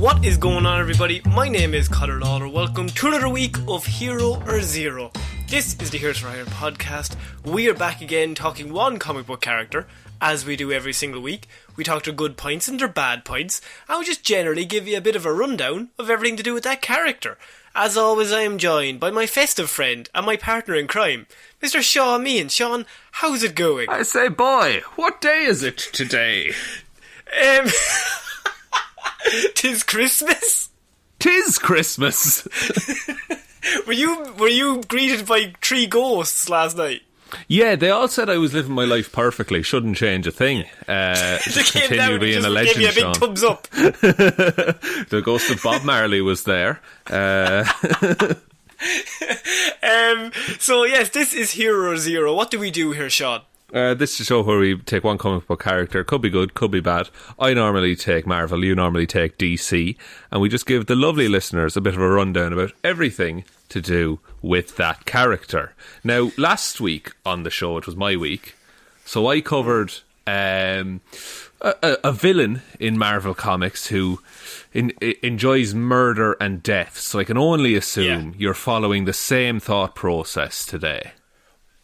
What is going on, everybody? My name is Ciara Lawler. Welcome to another week of Hero or Zero. This is the Heroes for Hire podcast. We are back again talking one comic book character, as we do every single week. We talk their good points and their bad points, and we just generally give you a bit of a rundown of everything to do with that character. As always, I am joined by my festive friend and my partner in crime, Mr. Shaun Jamieson. Shaun, how's it going? I say, boy, what day is it today? 'Tis Christmas? 'Tis Christmas! Were you greeted by 3 ghosts last night? Yeah, they all said I was living my life perfectly, shouldn't change a thing. Just continue being a legend, gave you a big Shaun. thumbs up. The ghost of Bob Marley was there. So yes, this is Hero or Zero. What do we do here, Shaun? This is a show where we take one comic book character, could be good, could be bad. I normally take Marvel, you normally take DC, and we just give the lovely listeners a bit of a rundown about everything to do with that character. Now, last week on the show, it was my week, so I covered a villain in Marvel Comics who enjoys murder and death, so I can only assume you're following the same thought process today.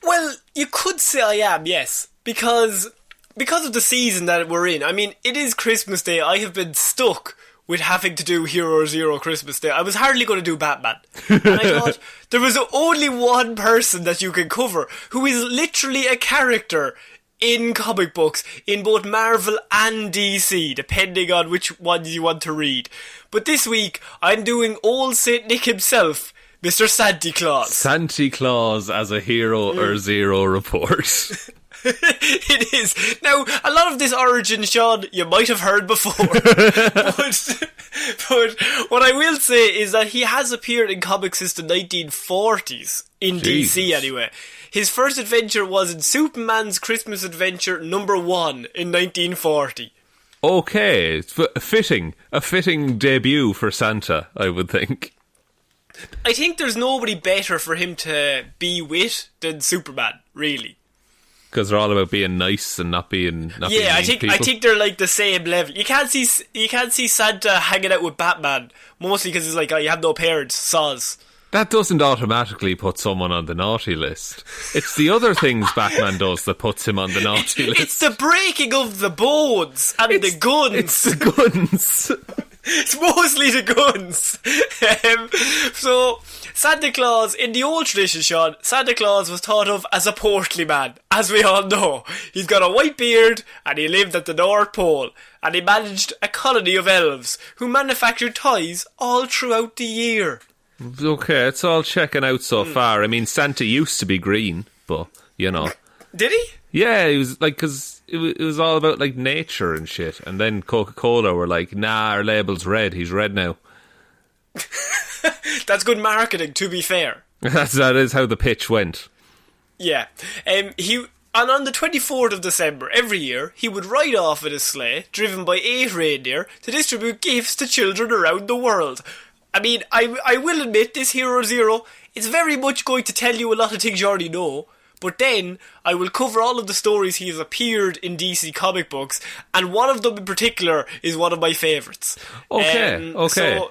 Well, you could say I am, yes, because of the season that we're in. I mean, it is Christmas Day. I have been stuck with having to do Hero or Zero Christmas Day. I was hardly going to do Batman. And I thought, there was only one person that you can cover who is literally a character in comic books, in both Marvel and DC, depending on which ones you want to read. But this week, I'm doing old St. Nick himself, Mr. Santa Claus. Santa Claus as a Hero or Zero report. It is. Now, a lot of this origin, Shaun, you might have heard before. but what I will say is that he has appeared in comics since the 1940s, in DC anyway. His first adventure was in Superman's Christmas Adventure #1 in 1940. Okay, it's a fitting debut for Santa, I would think. I think there's nobody better for him to be with than Superman, really. Because they're all about being nice and not being I think they're like the same level. You can't see Santa hanging out with Batman, mostly because it's like, oh, you have no parents, soz. That doesn't automatically put someone on the naughty list. It's the other things Batman does that puts him on the naughty list. It's the breaking of the bones and the guns. It's the guns. It's mostly the guns. So, Santa Claus, in the old tradition, Shaun, Santa Claus was thought of as a portly man, as we all know. He's got a white beard, and he lived at the North Pole, and he managed a colony of elves, who manufactured toys all throughout the year. Okay, it's all checking out so far. I mean, Santa used to be green, but, you know. Did he? Yeah, he was like, because it was all about like nature and shit. And then Coca-Cola were like, nah, our label's red. He's red now. That's good marketing, to be fair. That is how the pitch went. Yeah. And on the 24th of December every year, he would ride off in a sleigh, driven by 8 reindeer, to distribute gifts to children around the world. I mean, I will admit, this Hero Zero, it's very much going to tell you a lot of things you already know, but then I will cover all of the stories he has appeared in DC comic books, and one of them in particular is one of my favourites. Okay. So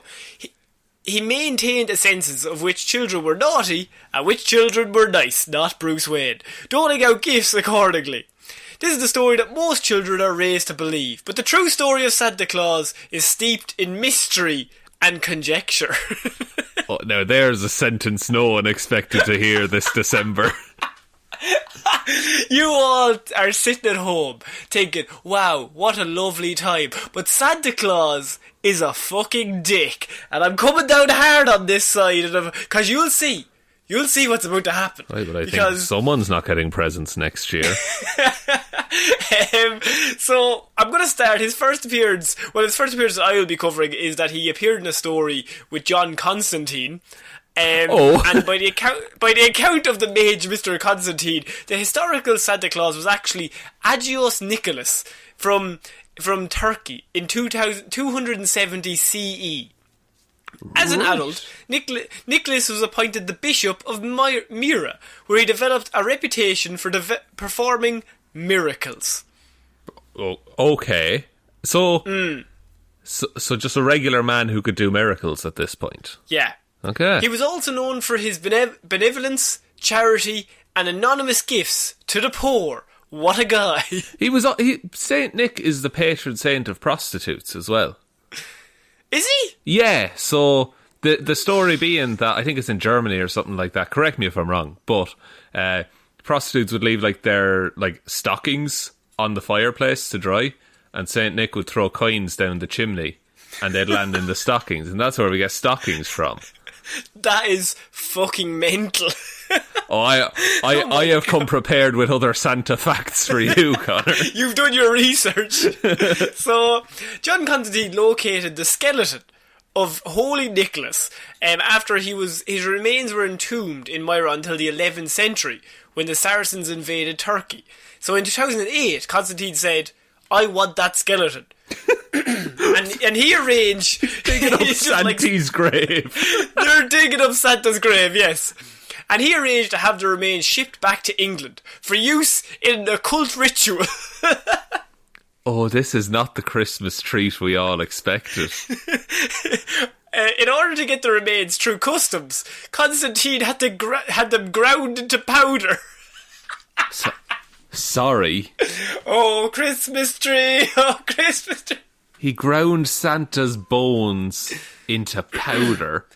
he maintained a census of which children were naughty and which children were nice, not Bruce Wayne, doling out gifts accordingly. This is the story that most children are raised to believe, but the true story of Santa Claus is steeped in mystery and conjecture. Oh, now there's a sentence no one expected to hear this December. You all are sitting at home thinking, wow, what a lovely time. But Santa Claus is a fucking dick. And I'm coming down hard on this side, because you'll see what's about to happen. Right, but I think someone's not getting presents next year. So I'm going to start his first appearance. Well, his first appearance that I will be covering is that he appeared in a story with John Constantine. And by the account of the mage Mr. Constantine, the historical Santa Claus was actually Agios Nicholas from Turkey in 270 CE. As an adult, Nicholas was appointed the Bishop of Myra, where he developed a reputation for performing miracles. Oh, okay. So So just a regular man who could do miracles at this point. Yeah. Okay. He was also known for his benevolence, charity, and anonymous gifts to the poor. What a guy. Saint Nick is the patron saint of prostitutes as well. Is he? Yeah, so the story being that, I think it's in Germany or something like that, correct me if I'm wrong, but prostitutes would leave their stockings on the fireplace to dry, and Saint Nick would throw coins down the chimney and they'd land in the stockings, and that's where we get stockings from. That is fucking mental. Oh, I have come prepared with other Santa facts for you, Connor. You've done your research. So, John Constantine located the skeleton of Holy Nicholas after his remains were entombed in Myra until the 11th century, when the Saracens invaded Turkey. So in 2008, Constantine said, "I want that skeleton." and he arranged... Digging up Santa's grave. They're digging up Santa's grave, yes. And he arranged to have the remains shipped back to England for use in an occult ritual. Oh, this is not the Christmas treat we all expected. In order to get the remains through customs, Constantine had them ground into powder. Sorry. Oh, Christmas tree! Oh, Christmas tree! He ground Santa's bones into powder.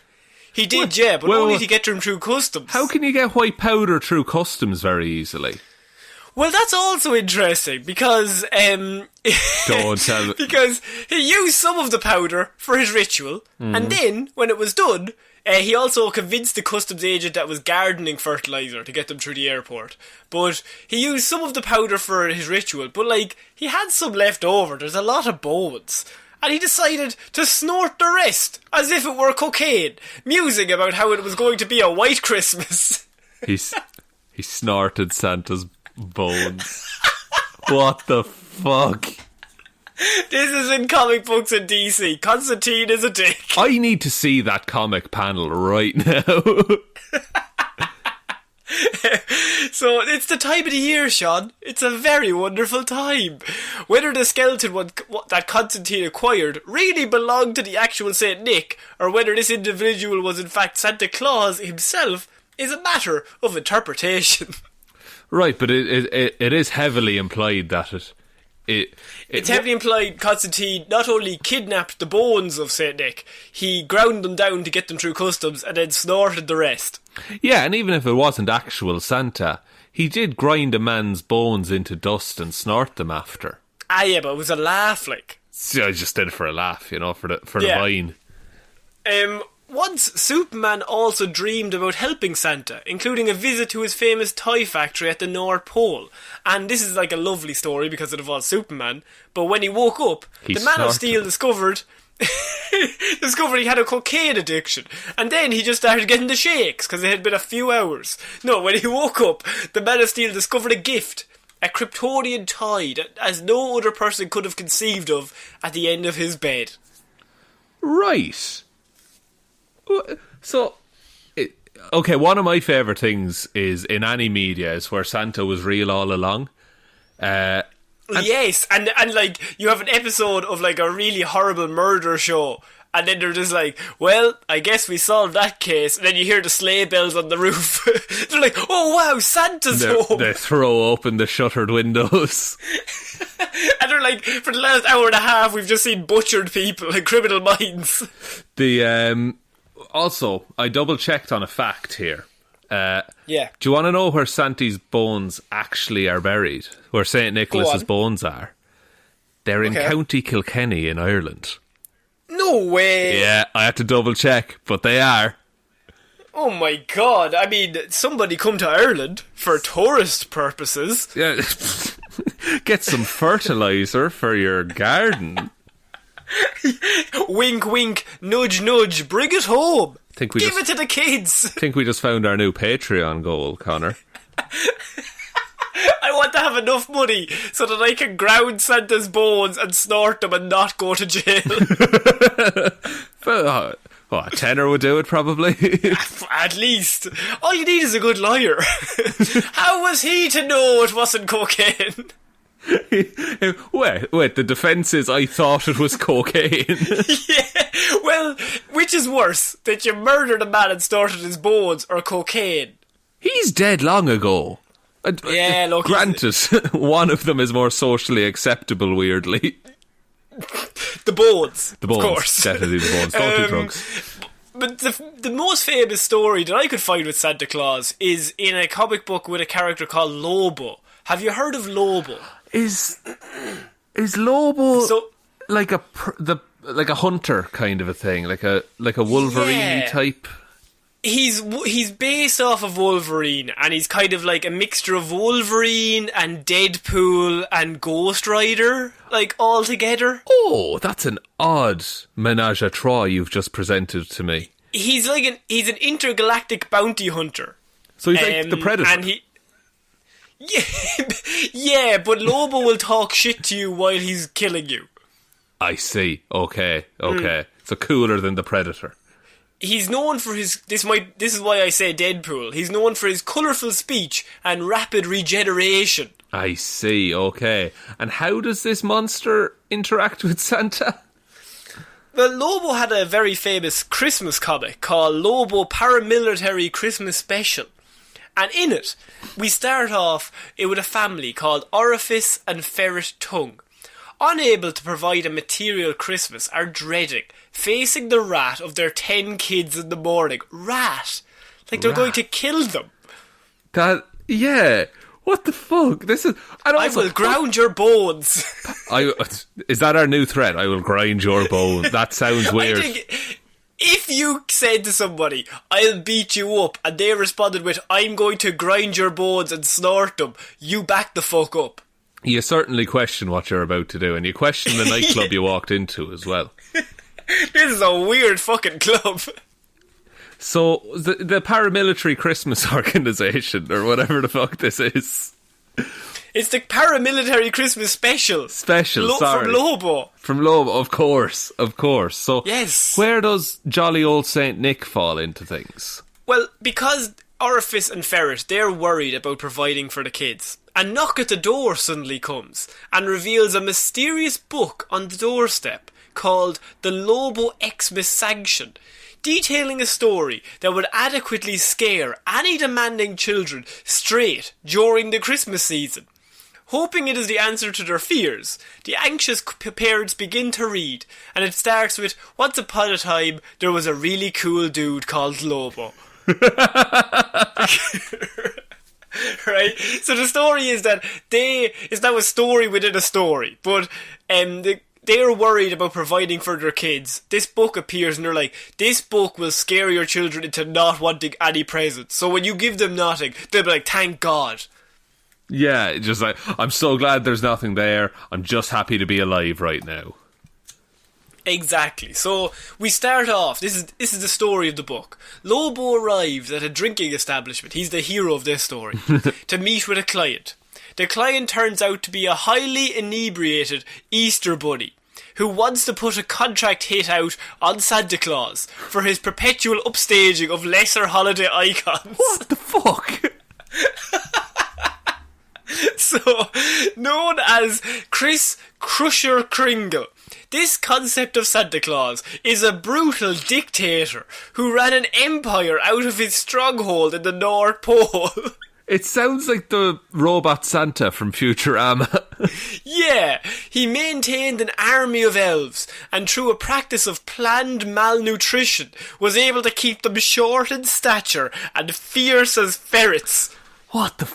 He did, yeah, but only to get them through customs. How can you get white powder through customs very easily? Well, that's also interesting, because... Don't tell me. Because he used some of the powder for his ritual, and then, when it was done, he also convinced the customs agent that was gardening fertiliser to get them through the airport. But he used some of the powder for his ritual, but, he had some left over. There's a lot of bones. And he decided to snort the rest, as if it were cocaine, musing about how it was going to be a white Christmas. He snorted Santa's bones. What the fuck? This is in comic books in DC. Constantine is a dick. I need to see that comic panel right now. So, it's the time of the year, Shaun. It's a very wonderful time. Whether the skeleton that Constantine acquired really belonged to the actual Saint Nick, or whether this individual was in fact Santa Claus himself, is a matter of interpretation. Right, but it is heavily implied that it's heavily implied Constantine not only kidnapped the bones of Saint Nick, he ground them down to get them through customs and then snorted the rest. Yeah, and even if it wasn't actual Santa, he did grind a man's bones into dust and snort them after. Ah, yeah, but it was a laugh, So I just did it for a laugh, for the vine. Once, Superman also dreamed about helping Santa, including a visit to his famous toy factory at the North Pole. And this is a lovely story because it involves Superman. But when he woke up, the Man of Steel discovered he had a cocaine addiction. And then he just started getting the shakes because it had been a few hours. No, when he woke up, the Man of Steel discovered a gift. A Kryptonian toy that as no other person could have conceived of at the end of his bed. Right. So, okay, one of my favourite things is in any media is where Santa was real all along. Yes, and you have an episode of a really horrible murder show, and then they're just well, I guess we solved that case, and then you hear the sleigh bells on the roof. They're like, oh wow, Santa's home. They throw open the shuttered windows. And they're for the last hour and a half, we've just seen butchered people and criminal minds. Also, I double-checked on a fact here. Yeah. Do you want to know where Santa's bones actually are buried? Where St. Nicholas's bones are? They're in County Kilkenny in Ireland. No way! Yeah, I had to double-check, but they are. Oh my god, I mean, somebody come to Ireland for tourist purposes. Yeah. Get some fertiliser for your garden. Wink, wink, nudge, nudge, bring it home. Give it to the kids. I think we just found our new Patreon goal, Connor. I want to have enough money so that I can ground Santa's bones and snort them and not go to jail. A tenner would do it, probably. At least. All you need is a good liar. How was he to know it wasn't cocaine? Wait, the defence is I thought it was cocaine. Yeah, well, which is worse, that you murdered a man and started his bones, or cocaine? He's dead long ago. Yeah, look. Granted, one of them is more socially acceptable, weirdly. The bones. The bones. Of course. Definitely the bones. Don't do drugs. But the most famous story that I could find with Santa Claus is in a comic book with a character called Lobo. Have you heard of Lobo? Is Lobo So, like a hunter kind of a thing, like a Wolverine type? He's based off of Wolverine, and he's kind of like a mixture of Wolverine and Deadpool and Ghost Rider, like all together. Oh, that's an odd menage a trois you've just presented to me. He's an intergalactic bounty hunter. So he's like the Predator. And yeah, but Lobo will talk shit to you while he's killing you. I see. Okay. So cooler than the Predator. He's known for his... This is why I say Deadpool. He's known for his colourful speech and rapid regeneration. I see, okay. And how does this monster interact with Santa? Well, Lobo had a very famous Christmas comic called Lobo Paramilitary Christmas Special. And in it, we start off with a family called Orifice and Ferret Tongue. Unable to provide a material Christmas, are dreading facing the wrath of their 10 kids in the morning. Rat! Like they're going to kill them. Yeah. What the fuck? This is... I will ground your bones. Is that our new threat? I will grind your bones. That sounds weird. I think if you said to somebody, I'll beat you up, and they responded with, I'm going to grind your bones and snort them, you back the fuck up. You certainly question what you're about to do, and you question the nightclub you walked into as well. This is a weird fucking club. So, the paramilitary Christmas organisation, or whatever the fuck this is. It's the paramilitary Christmas special. Sorry. From Lobo. From Lobo, of course. So, yes. Where does jolly old Saint Nick fall into things? Well, because Orifice and Ferret, they're worried about providing for the kids. A knock at the door suddenly comes and reveals a mysterious book on the doorstep called The Lobo Xmas Sanction, detailing a story that would adequately scare any demanding children straight during the Christmas season. Hoping it is the answer to their fears, the anxious parents begin to read, and it starts with, once upon a time, there was a really cool dude called Lobo. Right? So the story is that it's now a story within a story, but they're worried about providing for their kids. This book appears and they're like, this book will scare your children into not wanting any presents. So when you give them nothing, they'll be like, thank God. Yeah, just like, I'm so glad there's nothing there. I'm just happy to be alive right now. Exactly. So we start off. This is the story of the book. Lobo arrives at a drinking establishment. He's the hero of this story to meet with a client. The client turns out to be a highly inebriated Easter bunny who wants to put a contract hit out on Santa Claus for his perpetual upstaging of lesser holiday icons. What the fuck? So, known as Chris Crusher Kringle, this concept of Santa Claus is a brutal dictator who ran an empire out of his stronghold in the North Pole. It sounds like the robot Santa from Futurama. Yeah, he maintained an army of elves, and through a practice of planned malnutrition, was able to keep them short in stature and fierce as ferrets. What the...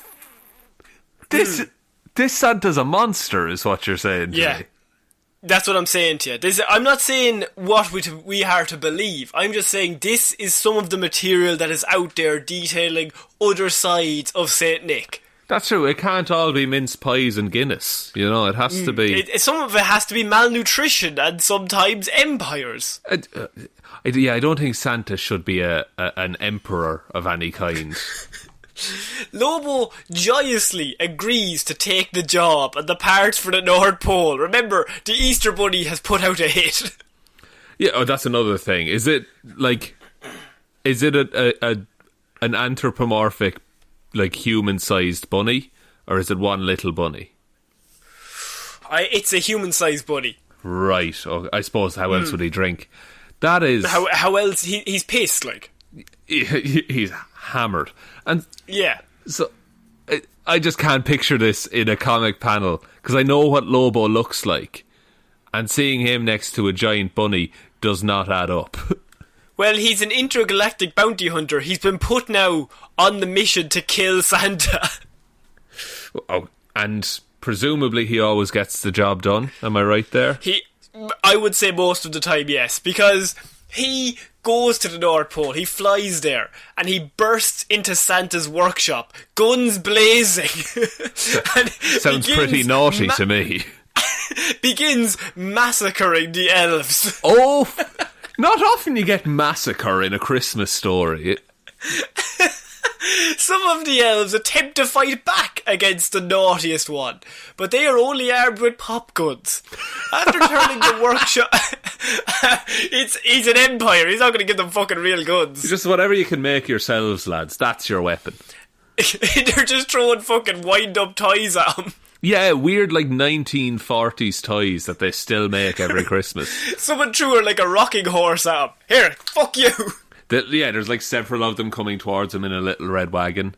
This Santa's a monster, is what you're saying to me. That's what I'm saying to you. I'm not saying what we are to believe. I'm just saying this is some of the material that is out there detailing other sides of Saint Nick. That's true. It can't all be mince pies and Guinness. You know, it has to be... some of it has to be malnutrition and sometimes empires. I don't think Santa should be an emperor of any kind. Lobo joyously agrees to take the job and the parts for the North Pole. Remember, the Easter Bunny has put out a hit. Yeah, that's another thing. Is it an anthropomorphic, like, human-sized bunny, or is it one little bunny? It's a human-sized bunny. Right. Oh, I suppose how else would he drink? That is... How else? He's pissed, like. He's hammered. And yeah. So I just can't picture this in a comic panel, because I know what Lobo looks like. And seeing him next to a giant bunny does not add up. Well, he's an intergalactic bounty hunter. He's been put now on the mission to kill Santa. Oh, and presumably he always gets the job done. Am I right there? I would say most of the time, yes. Because he goes to the North Pole, he flies there, and he bursts into Santa's workshop, guns blazing. And sounds pretty naughty to me. Begins massacring the elves. Oh, not often you get massacre in a Christmas story. Some of the elves attempt to fight back against the naughtiest one, but they are only armed with pop guns. After turning the workshop... he's an empire, he's not going to give them fucking real guns. Just whatever you can make yourselves, lads, that's your weapon. They're just throwing fucking wind-up toys at him. Yeah, weird like 1940s toys that they still make every Christmas. Someone threw her like a rocking horse at him. Here, fuck you. Yeah, there's like several of them coming towards him in a little red wagon.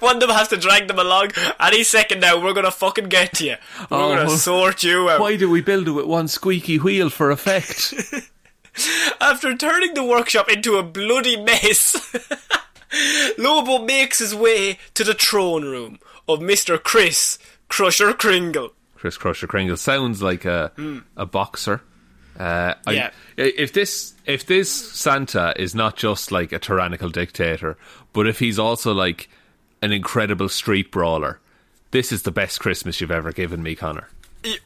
One of them has to drag them along. Any second now, we're going to fucking get to you. We're going to sort you out. Why do we build it with one squeaky wheel for effect? After turning the workshop into a bloody mess, Lobo makes his way to the throne room of Mr. Chris Crusher Kringle. Chris Crusher Kringle sounds like a boxer. Yeah. If this Santa is not just like a tyrannical dictator, but if he's also like an incredible street brawler, this is the best Christmas you've ever given me, Connor.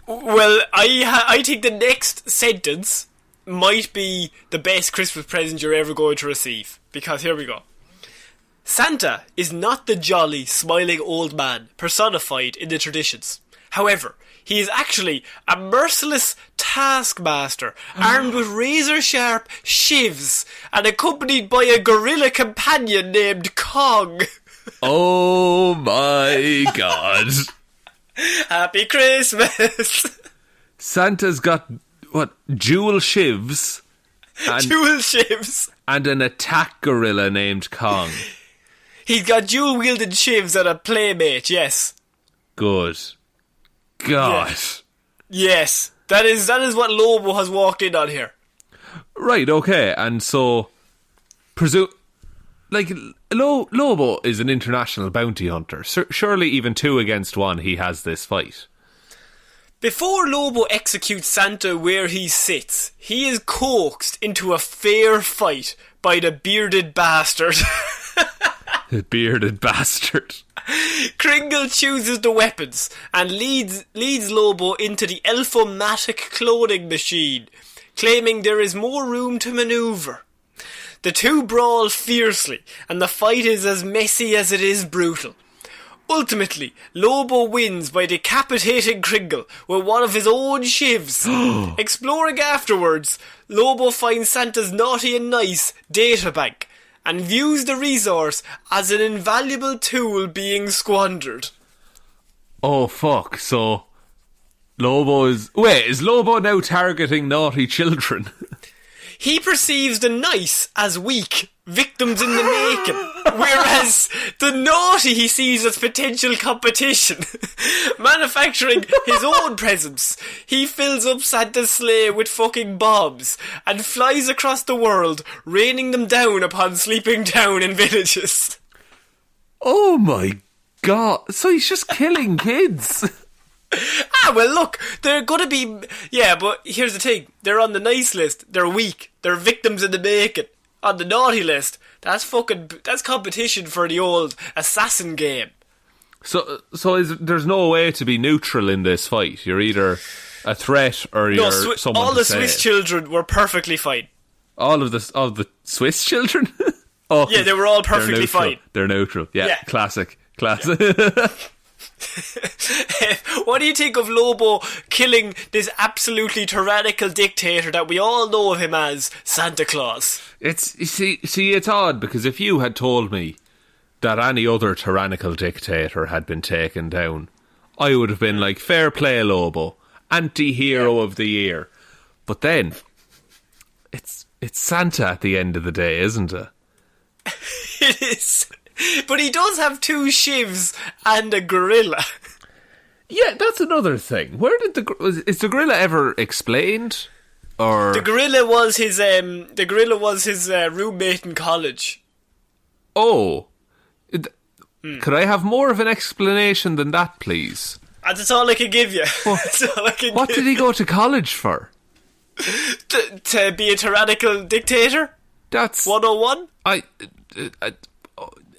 Well, I think the next sentence might be the best Christmas present you're ever going to receive. Because here we go. Santa is not the jolly, smiling old man personified in the traditions. However, he is actually a merciless taskmaster armed with razor-sharp shivs and accompanied by a gorilla companion named Kong. Oh my god. Happy Christmas. Santa's got, what, dual shivs? Dual shivs. And an attack gorilla named Kong. He's got dual-wielded shivs and a playmate, yes. Good. God. Yeah. Yes. That is what Lobo has walked in on here. Right, okay. And so, Lobo is an international bounty hunter. Surely even 2 against 1 he has this fight. Before Lobo executes Santa where he sits, he is coaxed into a fair fight by the bearded bastard. The bearded bastard. Kringle chooses the weapons and leads Lobo into the Elfomatic cloning machine, claiming there is more room to manoeuvre. The two brawl fiercely, and the fight is as messy as it is brutal. Ultimately, Lobo wins by decapitating Kringle with one of his own shivs. Exploring afterwards, Lobo finds Santa's naughty and nice databank and views the resource as an invaluable tool being squandered. Oh fuck, so Lobo is... Wait, is Lobo now targeting naughty children? He perceives the nice as weak, victims in the making, whereas the naughty he sees as potential competition. Manufacturing his own presents, he fills up Santa's sleigh with fucking bombs and flies across the world, raining them down upon sleeping town and villages. Oh my god, so he's just killing kids. Well look, they're gonna be... Yeah, but here's the thing. They're on the nice list. They're weak. They're victims in the making. On the naughty list, that's competition for the old assassin game. So there's no way to be neutral in this fight. You're either a threat or you're someone all to the save. Swiss children were perfectly fine. All of the Swiss children? Oh, yeah, they were all perfectly fine. They're neutral. Yeah. Classic. What do you think of Lobo killing this absolutely tyrannical dictator that we all know of him as, Santa Claus? It's odd, because if you had told me that any other tyrannical dictator had been taken down, I would have been like, fair play, Lobo, anti-hero of the year. But then, it's Santa at the end of the day, isn't it? It is. But he does have 2 shivs and a gorilla. Yeah, that's another thing. Where did is the gorilla ever explained? Or the gorilla was his roommate in college. Oh, could I have more of an explanation than that, please? That's all I can give you. What did he go to college for? To be a tyrannical dictator? That's 101?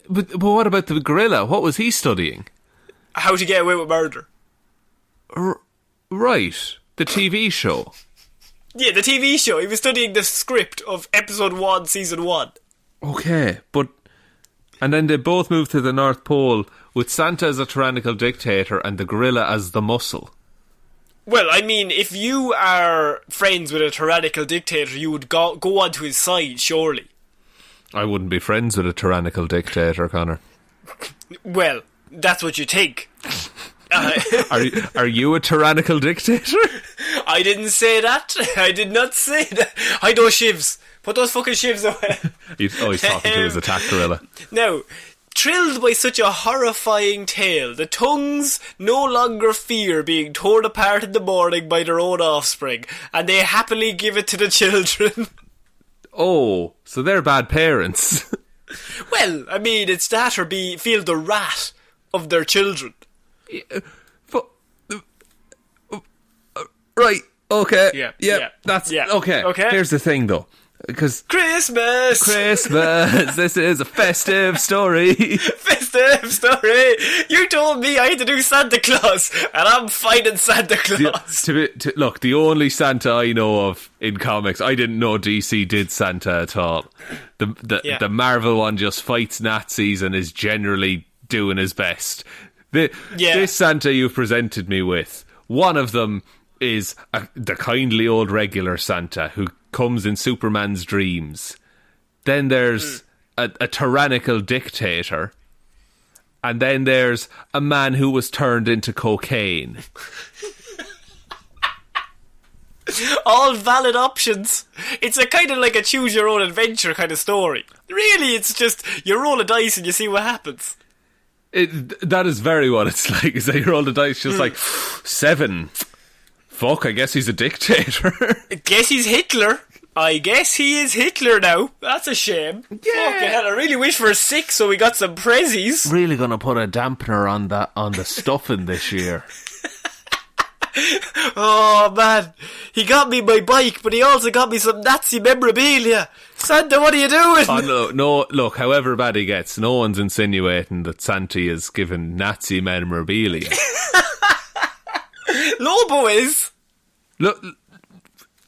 But what about the gorilla? What was he studying? How to get away with murder. Right, the TV show. Yeah, the TV show. He was studying the script of episode 1, season 1. Okay, and then they both moved to the North Pole with Santa as a tyrannical dictator and the gorilla as the muscle. Well, I mean, if you are friends with a tyrannical dictator, you would go onto his side, surely. I wouldn't be friends with a tyrannical dictator, Connor. Well, that's what you think. Are you a tyrannical dictator? I didn't say that. I did not say that. Hide those shivs. Put those fucking shivs away. He's talking to his attack gorilla. Now, thrilled by such a horrifying tale, the tongues no longer fear being torn apart in the morning by their own offspring, and they happily give it to the children. Oh, so they're bad parents. Well, I mean, it's that or feel the wrath of their children. Right, okay. Yeah. That's okay. Here's the thing, though. Because Christmas, this is a festive story. Festive story. You told me I had to do Santa Claus, and I'm fighting Santa Claus. Look, the only Santa I know of in comics, I didn't know DC did Santa at all. The Marvel one just fights Nazis and is generally doing his best. This Santa you've presented me with, one of them is the kindly old regular Santa who comes in Superman's dreams. Then there's a tyrannical dictator. And then there's a man who was turned into cocaine. All valid options. It's a kind of like a choose your own adventure kind of story. Really, it's just you roll a dice and you see what happens. That is very what it's like. Is that you roll the dice just like 7. Fuck, I guess he's a dictator. I guess he's Hitler. I guess he is Hitler now. That's a shame. Yeah. Fucking hell, I really wish for a 6 so we got some prezzies. Really gonna put a dampener on the stuffing this year. Oh man, he got me my bike, but he also got me some Nazi memorabilia. Santa, what are you doing? Oh no, look, however bad he gets, no one's insinuating that Santa is given Nazi memorabilia. Lobo is.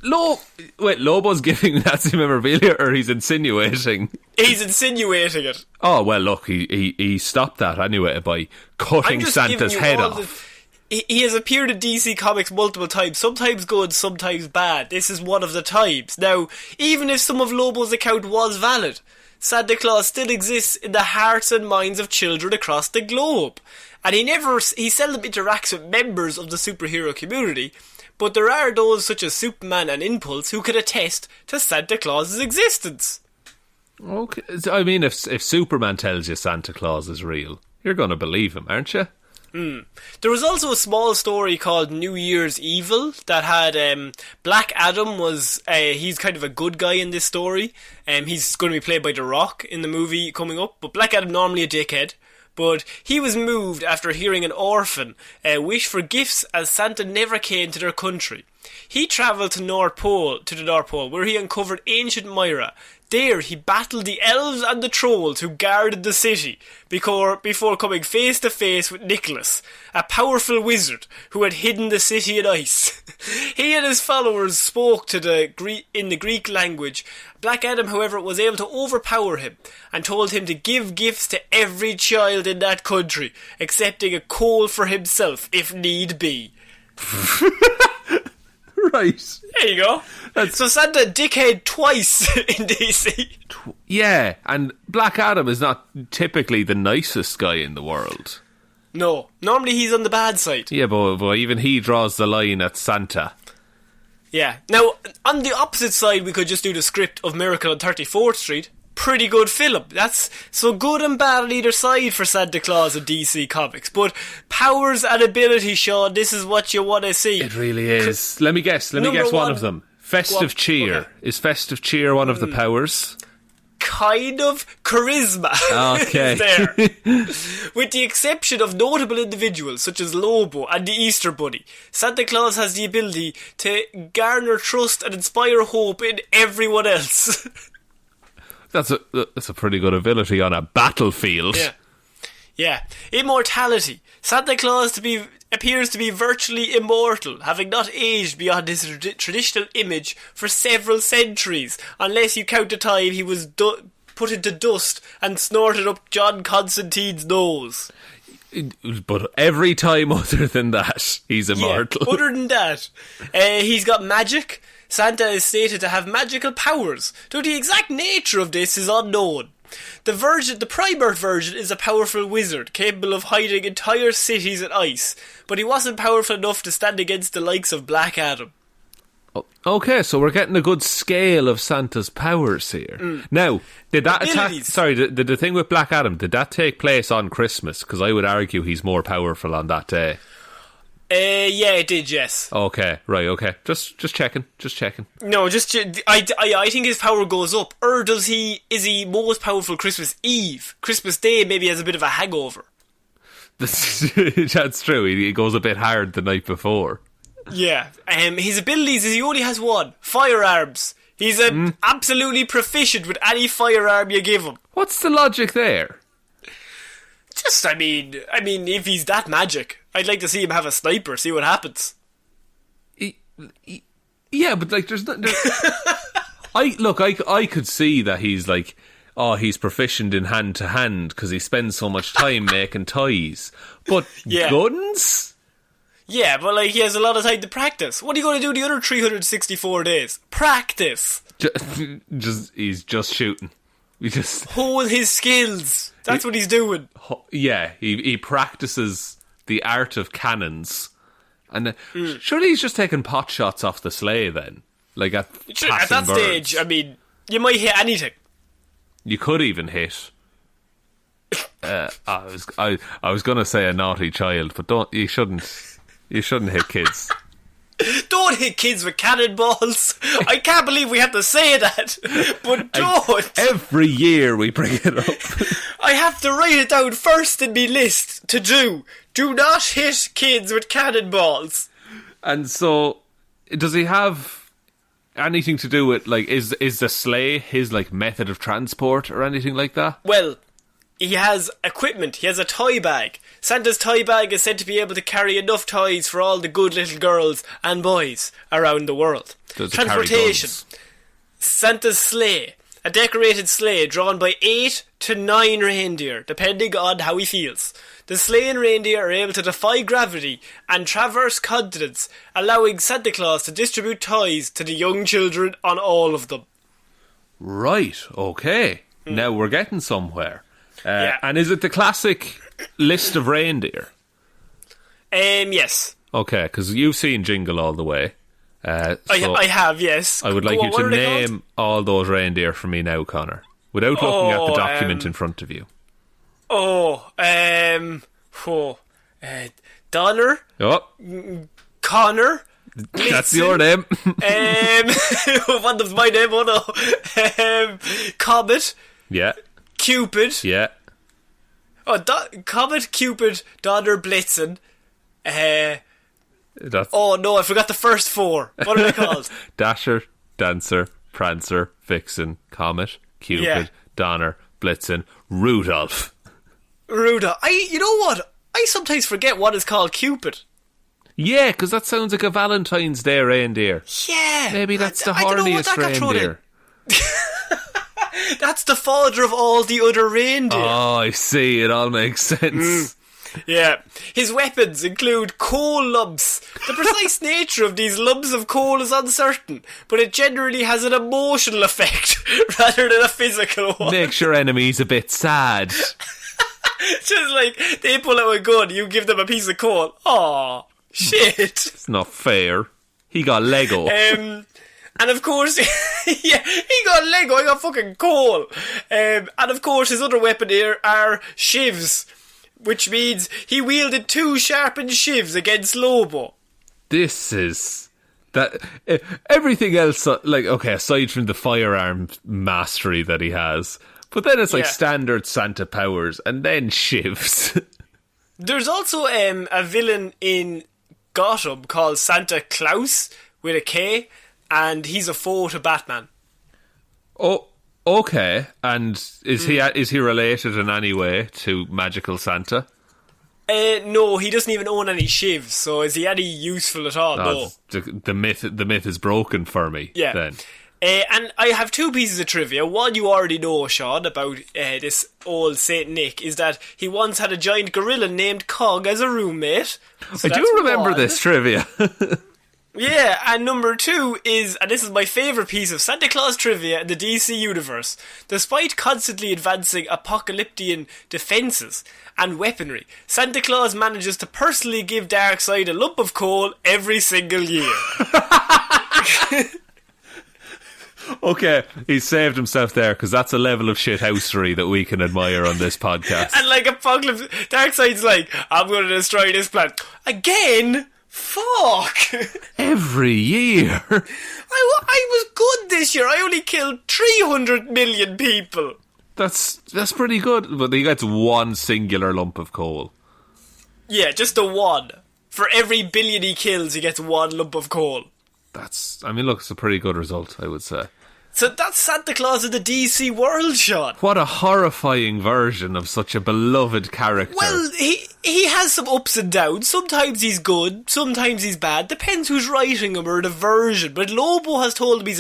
Lobo's giving Nazi memorabilia, or he's insinuating? He's insinuating it. Oh, well, look, he stopped that anyway by cutting Santa's head off. He has appeared in DC Comics multiple times, sometimes good, sometimes bad. This is one of the times. Now, even if some of Lobo's account was valid, Santa Claus still exists in the hearts and minds of children across the globe. And he seldom interacts with members of the superhero community, but there are those such as Superman and Impulse who can attest to Santa Claus's existence. Okay, I mean, if Superman tells you Santa Claus is real, you're going to believe him, aren't you? There was also a small story called New Year's Evil that had Black Adam was he's kind of a good guy in this story. He's going to be played by The Rock in the movie coming up, but Black Adam normally a dickhead. But he was moved after hearing an orphan wish for gifts as Santa never came to their country. He travelled to the North Pole, where he uncovered ancient Myra. There he battled the elves and the trolls who guarded the city before coming face to face with Nicholas, a powerful wizard who had hidden the city in ice. He and his followers spoke in the Greek language. Black Adam, however, was able to overpower him and told him to give gifts to every child in that country, accepting a coal for himself if need be. Right. There you go. So Santa dickhead twice in DC. Yeah, and Black Adam is not typically the nicest guy in the world. No. Normally he's on the bad side. Yeah, but even he draws the line at Santa. Yeah. Now, on the opposite side, we could just do the script of Miracle on 34th Street. Pretty good film. That's so good and bad on either side for Santa Claus and DC Comics. But powers and abilities, Sean, this is what you want to see. It really is. Let me guess one of them. Festive cheer. Okay. Is festive cheer one of the powers? Kind of charisma Okay. is there. With the exception of notable individuals such as Lobo and the Easter Bunny, Santa Claus has the ability to garner trust and inspire hope in everyone else. That's a pretty good ability on a battlefield. Yeah. Immortality. Santa Claus appears to be virtually immortal, having not aged beyond his traditional image for several centuries, unless you count the time he was put into dust and snorted up John Constantine's nose. But every time other than that, he's immortal. Yeah, other than that, he's got magic. Santa is stated to have magical powers, though the exact nature of this is unknown. The primer version is a powerful wizard, capable of hiding entire cities in ice, but he wasn't powerful enough to stand against the likes of Black Adam. Okay, so we're getting a good scale of Santa's powers here. Now, did that did the thing with Black Adam, did that take place on Christmas? Because I would argue he's more powerful on that day. Yeah, it did, yes. Okay, right, okay. Just checking. No, I think his power goes up. Or is he most powerful Christmas Eve? Christmas Day maybe has a bit of a hangover. That's true. He goes a bit hard the night before. Yeah. His abilities is he only has one. Firearms. He's absolutely proficient with any firearm you give him. What's the logic there? I mean, if he's that magic, I'd like to see him have a sniper, see what happens. Yeah, but like, I could see that he's like, he's proficient in hand to hand because he spends so much time making toys. But guns? Yeah, but like he has a lot of time to practice. What are you going to do the other 364 days? Practice. He's just shooting. We just hone his skills. That's what he's doing. Yeah, he practices the art of cannons, and surely he's just taking pot shots off the sleigh. Then, like at that birds. Stage, I mean, you might hit anything. You could even hit. I was gonna say a naughty child, but you shouldn't hit kids. Don't hit kids with cannonballs. I can't believe we have to say that, but don't. Every year we bring it up. I have to write it down first in my list to do. Do not hit kids with cannonballs. And so, does he have anything to do with, like, is the sleigh his, like, method of transport or anything like that? Well, he has equipment. He has a toy bag. Santa's toy bag is said to be able to carry enough toys for all the good little girls and boys around the world. Does Transportation. Santa's sleigh. A decorated sleigh drawn by 8 to 9 reindeer, depending on how he feels. The sleigh and reindeer are able to defy gravity and traverse continents, allowing Santa Claus to distribute toys to the young children on all of them. Right, okay. Now we're getting somewhere. Yeah. And is it the classic list of reindeer? Yes. Okay, because you've seen Jingle All the Way. I have, yes. I would like you to name all those reindeer for me now, Connor, without looking at the document in front of you. Donner. Oh. Connor. Blitzen. That's your name. One of them's my name, Comet. Yeah. Cupid. Yeah. Comet, Cupid, Donner, Blitzen. I forgot the first 4. What are they called? Dasher, Dancer, Prancer, Vixen, Comet, Cupid, Donner, Blitzen, Rudolph. You know what? I sometimes forget what is called Cupid. Yeah, because that sounds like a Valentine's Day reindeer. Yeah. Maybe that's the horniest reindeer. That's the father of all the other reindeer. Oh, I see. It all makes sense. Yeah. His weapons include coal lumps. The precise nature of these lumps of coal is uncertain, but it generally has an emotional effect rather than a physical one. Makes your enemies a bit sad. Just like, they pull out a gun, you give them a piece of coal. Aw, shit. It's not fair. He got Lego. And of course, yeah, he got Lego, I got fucking coal. And of course, his other weapon here are shivs, which means he wielded 2 sharpened shivs against Lobo. This is... that everything else, like, okay, aside from the firearm mastery that he has, but then it's like standard Santa powers, and then shivs. There's also a villain in Gotham called Santa Claus, with a K, and he's a foe to Batman. Oh, okay. And is he related in any way to Magical Santa? No, he doesn't even own any shivs, so is he any useful at all? No. The myth is broken for me. Yeah. Then. And I have 2 pieces of trivia. One you already know, Shaun, about this old Saint Nick, is that he once had a giant gorilla named Cog as a roommate. So I do remember this trivia. Yeah, and number 2 is, and this is my favourite piece of Santa Claus trivia in the DC universe, despite constantly advancing apocalyptian defences and weaponry, Santa Claus manages to personally give Darkseid a lump of coal every single year. Okay, he saved himself there, because that's a level of shithousery that we can admire on this podcast. And like Apocalypse, Darkseid's like, I'm going to destroy this planet. Again? Fuck! Every year. I was good this year. I only killed 300 million people. That's pretty good. But he gets 1 singular lump of coal. Yeah, just the 1. For every billion he kills, he gets 1 lump of coal. Look, it's a pretty good result, I would say. So that's Santa Claus in the DC world, Shaun. What a horrifying version of such a beloved character. Well, he has some ups and downs. Sometimes he's good, sometimes he's bad. Depends who's writing him or the version. But Lobo has told him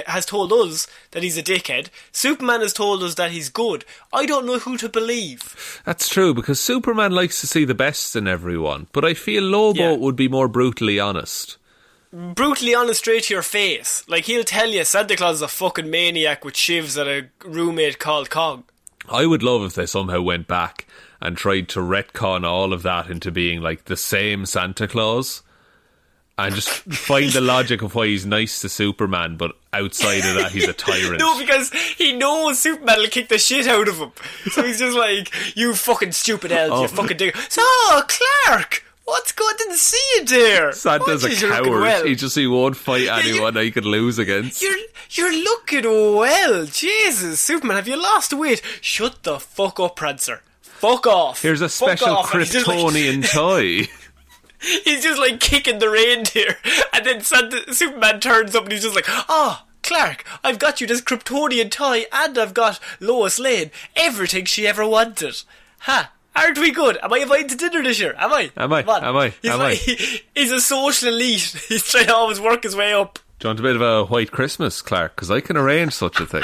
has told us that he's a dickhead. Superman has told us that he's good. I don't know who to believe. That's true, because Superman likes to see the best in everyone. But I feel Lobo would be more brutally honest. Brutally honest, straight to your face. Like, he'll tell you Santa Claus is a fucking maniac with shivs and a roommate called Cog. I would love if they somehow went back and tried to retcon all of that into being like the same Santa Claus, and just find the logic of why he's nice to Superman, but outside of that he's a tyrant. No, because he knows Superman will kick the shit out of him. So he's just like, you fucking stupid elf, you fucking digger. So, Clarke! What's going? Didn't see you there. Santa's a coward. Well. He won't fight anyone he could lose against. You're looking well. Jesus, Superman, have you lost weight? Shut the fuck up, Prancer. Fuck off. Here's a special Kryptonian toy. He's just like kicking the reindeer, and then Superman turns up and he's just like, Clarke, I've got you this Kryptonian toy, and I've got Lois Lane. Everything she ever wanted. Ha. Aren't we good? Am I invited to dinner this year? Am I? Am I? He's a social elite. He's trying to always work his way up. Do you want a bit of a white Christmas, Clarke? Because I can arrange such a thing.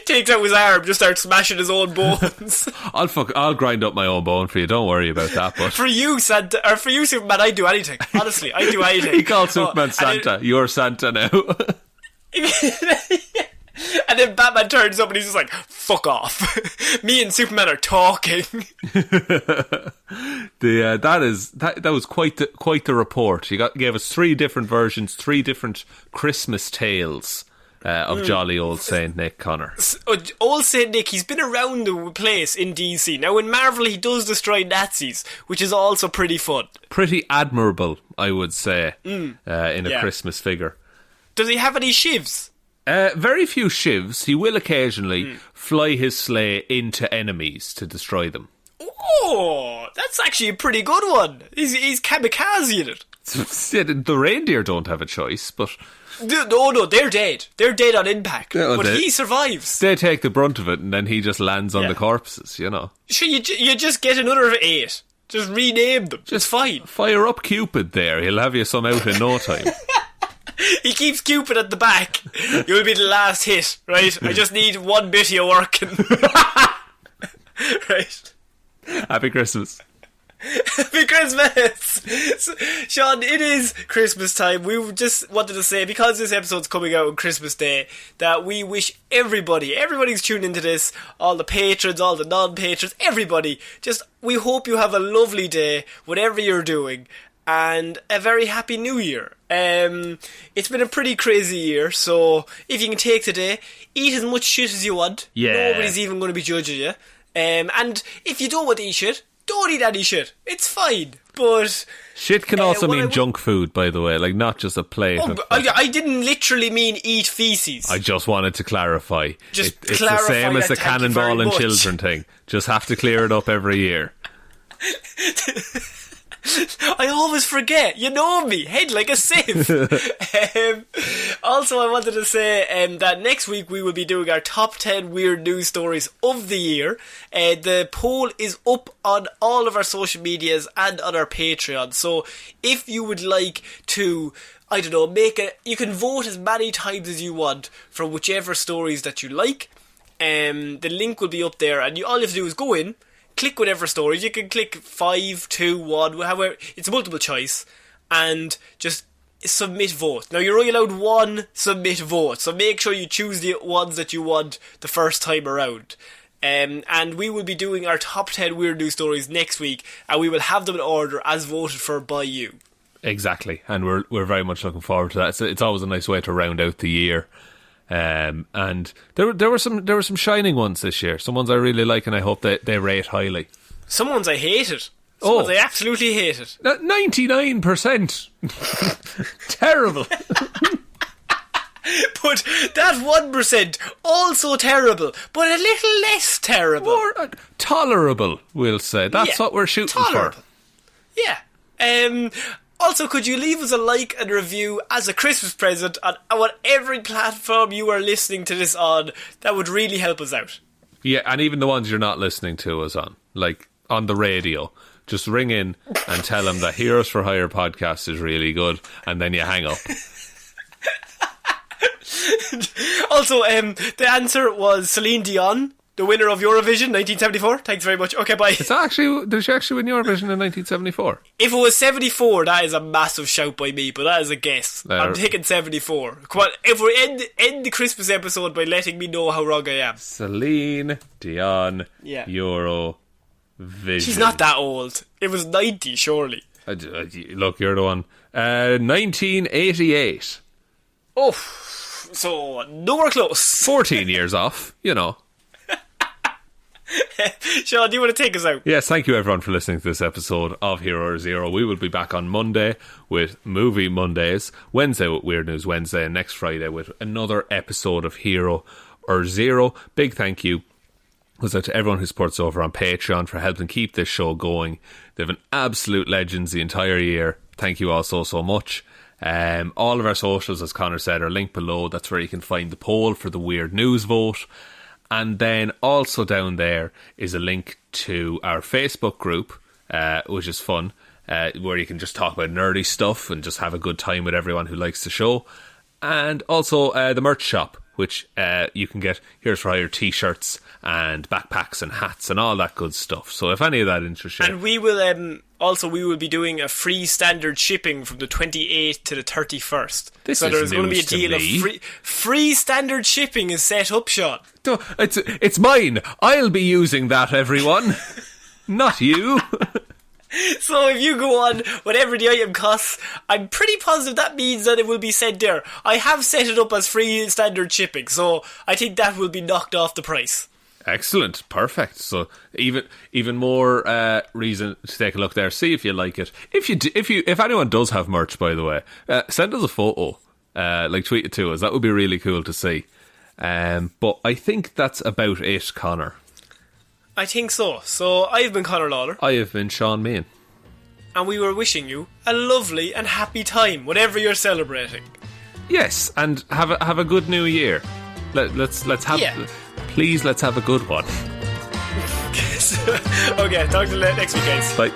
Takes out his arm, just starts smashing his own bones. I'll grind up my own bone for you. Don't worry about that. But for you, Santa, or for you, Superman, I'd do anything. Honestly, I'd do anything. He called Superman Santa. You're Santa now. And then Batman turns up and he's just like, fuck off. Me and Superman are talking. That was quite the report. You gave us 3 different versions, 3 different Christmas tales of jolly old Saint Nick, Connor. Old Saint Nick, he's been around the place in DC. Now in Marvel he does destroy Nazis, which is also pretty fun. Pretty admirable, I would say, in a Christmas figure. Does he have any shivs? Very few shivs. He will occasionally fly his sleigh into enemies to destroy them. Oh, that's actually a pretty good one. He's kamikaze in it. The reindeer don't have a choice, but... No, they're dead. They're dead on impact. But he survives. They take the brunt of it, and then he just lands on the corpses, you know. Sure, you just get another 8. Just rename them. Just fine. Fire up Cupid there. He'll have you some out in no time. He keeps Cupid at the back. You'll be the last hit, right? I just need 1 bit of you working. Right. Happy Christmas. Happy Christmas! Shaun, it is Christmas time. We just wanted to say, because this episode's coming out on Christmas Day, that we wish everybody's tuned into this, all the patrons, all the non-patrons, everybody, we hope you have a lovely day, whatever you're doing, and a very happy new year. It's been a pretty crazy year, so if you can take today, eat as much shit as you want. Yeah. Nobody's even going to be judging you. And if you don't want to eat shit, don't eat any shit. It's fine. But shit can also mean junk food, by the way, like not just a plate. I didn't literally mean eat feces. I just wanted to clarify. It's the same as the cannonball and children thing. Just have to clear it up every year. I always forget. You know me. Head like a sieve. Also, I wanted to say that next week we will be doing our top 10 weird news stories of the year. The poll is up on all of our social medias and on our Patreon. So if you would like to, I don't know, you can vote as many times as you want for whichever stories that you like. The link will be up there, and all you have to do is go in, click whatever stories. You can click 5, 2, 1, however, it's multiple choice, and just submit vote. Now, you're only allowed one submit vote, so make sure you choose the ones that you want the first time around. And we will be doing our top 10 weird news stories next week, and we will have them in order as voted for by you. Exactly, and we're very much looking forward to that. It's always a nice way to round out the year. And there were some shining ones this year. Some ones I really like, and I hope that they rate highly. Some ones I hated. Some ones I absolutely hated. 99%. Terrible. But that 1% also terrible, but a little less terrible. More tolerable, we'll say. That's what we're shooting tolerable. for. Yeah. Also, could you leave us a like and review as a Christmas present on whatever platform you are listening to this on? That would really help us out. Yeah, and even the ones you're not listening to us on, like on the radio. Just ring in and tell them that Heroes for Hire podcast is really good, and then you hang up. Also, the answer was Celine Dion, the winner of Eurovision 1974. Thanks very much. Okay, bye. Did she actually win Eurovision in 1974? If it was 74, that is a massive shout by me, but that is a guess. I'm taking 74. Come on, if we end the Christmas episode by letting me know how wrong I am. Celine Dion, Eurovision. She's not that old. It was 90, surely. Look, you're the one. 1988. Oh, so nowhere close. 14 years off, you know. Shaun, do you want to take us out? Yes, thank you everyone for listening to this episode of Hero or Zero. We will be back on Monday with Movie Mondays, Wednesday with Weird News Wednesday, and next Friday with another episode of Hero or Zero. Big thank you goes out to everyone who supports over on Patreon for helping keep this show going. They've been absolute legends the entire year. Thank you all so much. All of our socials, as Connor said, are linked below. That's where you can find the poll for the Weird News vote. And then also down there is a link to our Facebook group, which is fun, where you can just talk about nerdy stuff and just have a good time with everyone who likes the show. And also the merch shop, which you can get Here's for Hire t-shirts and backpacks and hats and all that good stuff. So if any of that interests you. And we will we will be doing a free standard shipping from the 28th to the 31st. So there's going to be a deal of free standard shipping is set up, Shaun. It's mine. I'll be using that, everyone. Not you. So if you go on whatever the item costs, I'm pretty positive that means that it will be sent there. I have set it up as free standard shipping, so I think that will be knocked off the price. Excellent, perfect. So even more reason to take a look there. See if you like it. If anyone does have merch, by the way, send us a photo. Tweet it to us. That would be really cool to see. But I think that's about it, Connor. I think so. So I've been Connor Lawler. I have been Shaun Jamieson. And we were wishing you a lovely and happy time, whatever you're celebrating. Yes, and have a good new year. Let's have. Please, let's have a good one. Okay, talk to you next week, guys. Bye.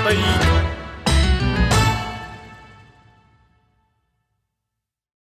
Bye.